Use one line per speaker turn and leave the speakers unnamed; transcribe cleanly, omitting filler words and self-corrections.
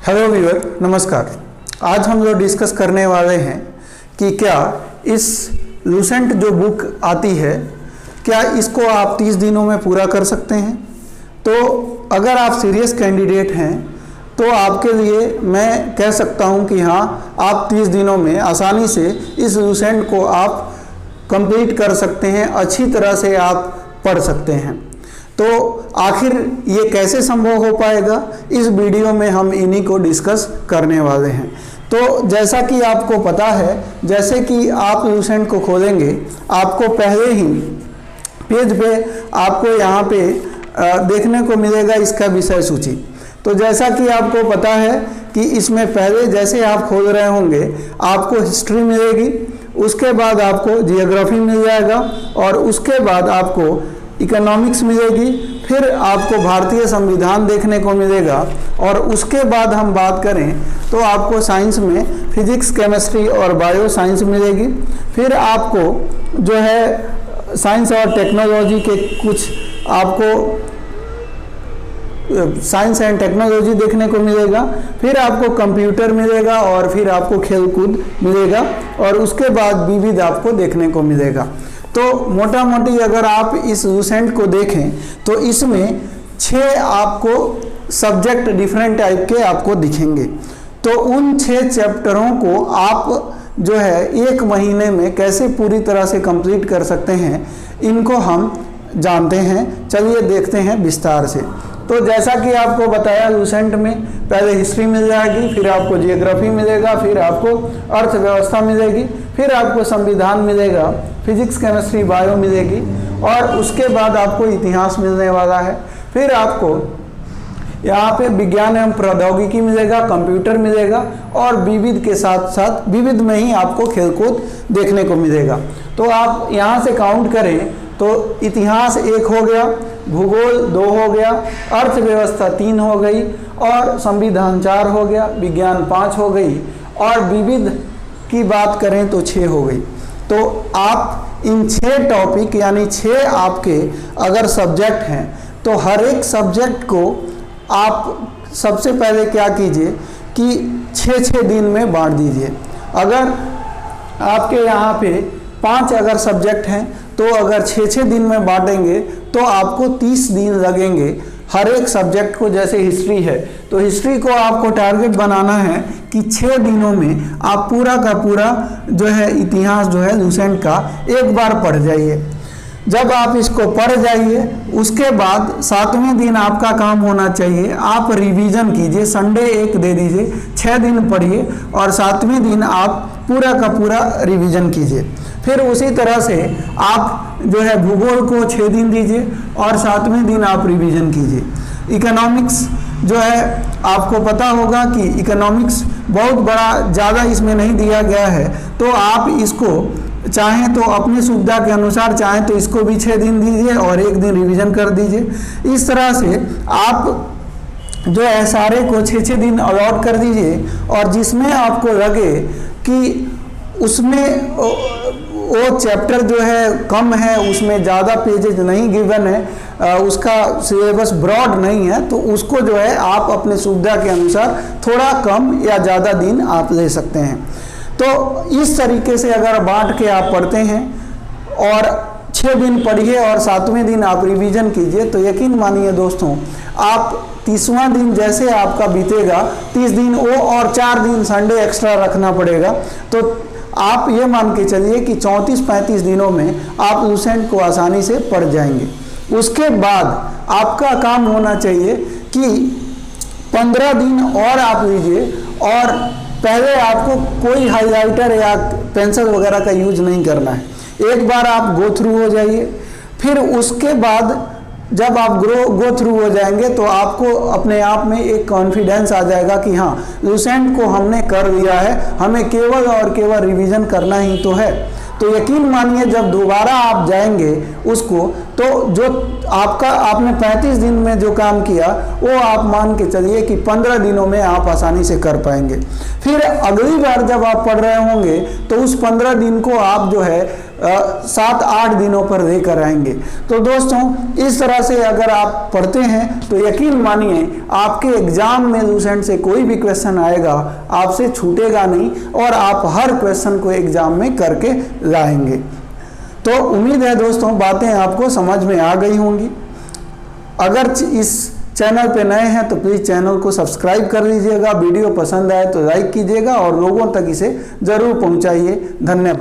Hello viewer, नमस्कार। आज हम लोग डिस्कस करने वाले हैं कि क्या इस लूसेंट जो बुक आती है, क्या इसको आप 30 दिनों में पूरा कर सकते हैं। तो अगर आप सीरियस कैंडिडेट हैं तो आपके लिए मैं कह सकता हूं कि हाँ, आप 30 दिनों में आसानी से इस लूसेंट को आप कंप्लीट कर सकते हैं, अच्छी तरह से आप पढ़ सकते हैं। तो आखिर ये कैसे संभव हो पाएगा, इस वीडियो में हम इन्हीं को डिस्कस करने वाले हैं। तो जैसा कि आपको पता है, जैसे कि आप लूसेंट को खोलेंगे, आपको पहले ही पेज पे आपको यहाँ पे देखने को मिलेगा इसका विषय सूची। तो जैसा कि आपको पता है कि इसमें पहले जैसे आप खोल रहे होंगे आपको हिस्ट्री मिलेगी, उसके बाद आपको जियोग्राफी मिल जाएगा और उसके बाद आपको इकोनॉमिक्स मिलेगी, फिर आपको भारतीय संविधान देखने को मिलेगा और उसके बाद हम बात करें तो आपको साइंस में फिजिक्स, केमिस्ट्री और बायो साइंस मिलेगी। फिर आपको जो है साइंस और टेक्नोलॉजी के कुछ आपको साइंस एंड टेक्नोलॉजी देखने को मिलेगा, फिर आपको कंप्यूटर मिलेगा और फिर आपको खेलकूद मिलेगा और उसके बाद विविध आपको देखने को मिलेगा। तो मोटा मोटी अगर आप इस लूसेंट को देखें तो इसमें 6 आपको सब्जेक्ट डिफरेंट टाइप के आपको दिखेंगे। तो उन 6 चैप्टरों को आप जो है 1 महीने में कैसे पूरी तरह से कंप्लीट कर सकते हैं, इनको हम जानते हैं। चलिए देखते हैं विस्तार से। तो जैसा कि आपको बताया, लूसेंट में पहले हिस्ट्री मिल जाएगी, फिर आपको जियोग्राफी मिलेगा, फिर आपको अर्थव्यवस्था मिलेगी, फिर आपको संविधान मिलेगा, फिजिक्स, केमिस्ट्री, बायो मिलेगी और उसके बाद आपको इतिहास मिलने वाला है। फिर आपको यहाँ पे विज्ञान एवं प्रौद्योगिकी मिलेगा, कंप्यूटर मिलेगा और विविध के साथ साथ विविध में ही आपको खेलकूद देखने को मिलेगा। तो आप यहाँ से काउंट करें तो इतिहास 1 हो गया, भूगोल 2 हो गया, अर्थव्यवस्था 3 हो गई और संविधान 4 हो गया, विज्ञान 5 हो गई और विविध की बात करें तो 6 हो गई। तो आप इन 6 टॉपिक यानी 6 आपके अगर सब्जेक्ट हैं तो हर एक सब्जेक्ट को आप सबसे पहले क्या कीजिए कि 6-6 दिन में बांट दीजिए। अगर आपके यहाँ पे 5 अगर सब्जेक्ट हैं तो अगर 6-6 दिन में बांटेंगे तो आपको 30 दिन लगेंगे हर एक सब्जेक्ट को। जैसे हिस्ट्री है तो हिस्ट्री को आपको टारगेट बनाना है कि 6 दिनों में आप पूरा का पूरा जो है इतिहास जो है लूसेंट का एक बार पढ़ जाइए। जब आप इसको पढ़ जाइए उसके बाद 7वें दिन आपका काम होना चाहिए, आप रिवीजन कीजिए। संडे एक दे दीजिए, 6 दिन पढ़िए और 7वें दिन आप पूरा का पूरा रिवीजन कीजिए। फिर उसी तरह से आप जो है भूगोल को 6 दिन दीजिए और 7वें दिन आप रिवीजन कीजिए। इकोनॉमिक्स जो है आपको पता होगा कि इकोनॉमिक्स बहुत बड़ा ज़्यादा इसमें नहीं दिया गया है, तो आप इसको चाहें तो अपनी सुविधा के अनुसार चाहें तो इसको भी 6 दिन दीजिए और 1 दिन रिवीजन कर दीजिए। इस तरह से आप जो है सारे को 6-6 दिन अलॉट कर दीजिए और जिसमें आपको लगे कि उसमें वो चैप्टर जो है कम है, उसमें ज़्यादा पेजेज नहीं गिवन है, उसका सिलेबस ब्रॉड नहीं है, तो उसको जो है आप अपने सुविधा के अनुसार थोड़ा कम या ज़्यादा दिन आप ले सकते हैं। तो इस तरीके से अगर बांट के आप पढ़ते हैं और 6 दिन पढ़िए और 7वें दिन आप रिवीजन कीजिए तो यकीन मानिए दोस्तों, आप 30वां दिन जैसे आपका बीतेगा, 30 दिन वो और 4 दिन संडे एक्स्ट्रा रखना पड़ेगा, तो आप ये मान के चलिए कि 34-35 दिनों में आप लूसेंट को आसानी से पढ़ जाएंगे। उसके बाद आपका काम होना चाहिए कि 15 दिन और आप लीजिए और पहले आपको कोई हाइलाइटर या पेंसिल वगैरह का यूज नहीं करना है। एक बार आप गो थ्रू हो जाइए, फिर उसके बाद जब आप गो थ्रू हो जाएंगे तो आपको अपने आप में एक कॉन्फिडेंस आ जाएगा कि हाँ, लूसेंट को हमने कर लिया है, हमें केवल और केवल रिवीजन करना ही तो है। तो यकीन मानिए जब दोबारा आप जाएंगे उसको तो जो आपने 35 दिन में जो काम किया वो आप मान के चलिए कि 15 दिनों में आप आसानी से कर पाएंगे। फिर अगली बार जब आप पढ़ रहे होंगे तो उस 15 दिन को आप जो है 7-8 दिनों पर लेकर आएंगे। तो दोस्तों इस तरह से अगर आप पढ़ते हैं तो यकीन मानिए आपके एग्जाम में लूसेंट से कोई भी क्वेश्चन आएगा आपसे छूटेगा नहीं और आप हर क्वेश्चन को एग्जाम में करके लाएंगे। तो उम्मीद है दोस्तों बातें आपको समझ में आ गई होंगी। अगर इस चैनल पे नए हैं तो प्लीज़ चैनल को सब्सक्राइब कर लीजिएगा, वीडियो पसंद आए तो लाइक कीजिएगा और लोगों तक इसे ज़रूर पहुंचाइए। धन्यवाद।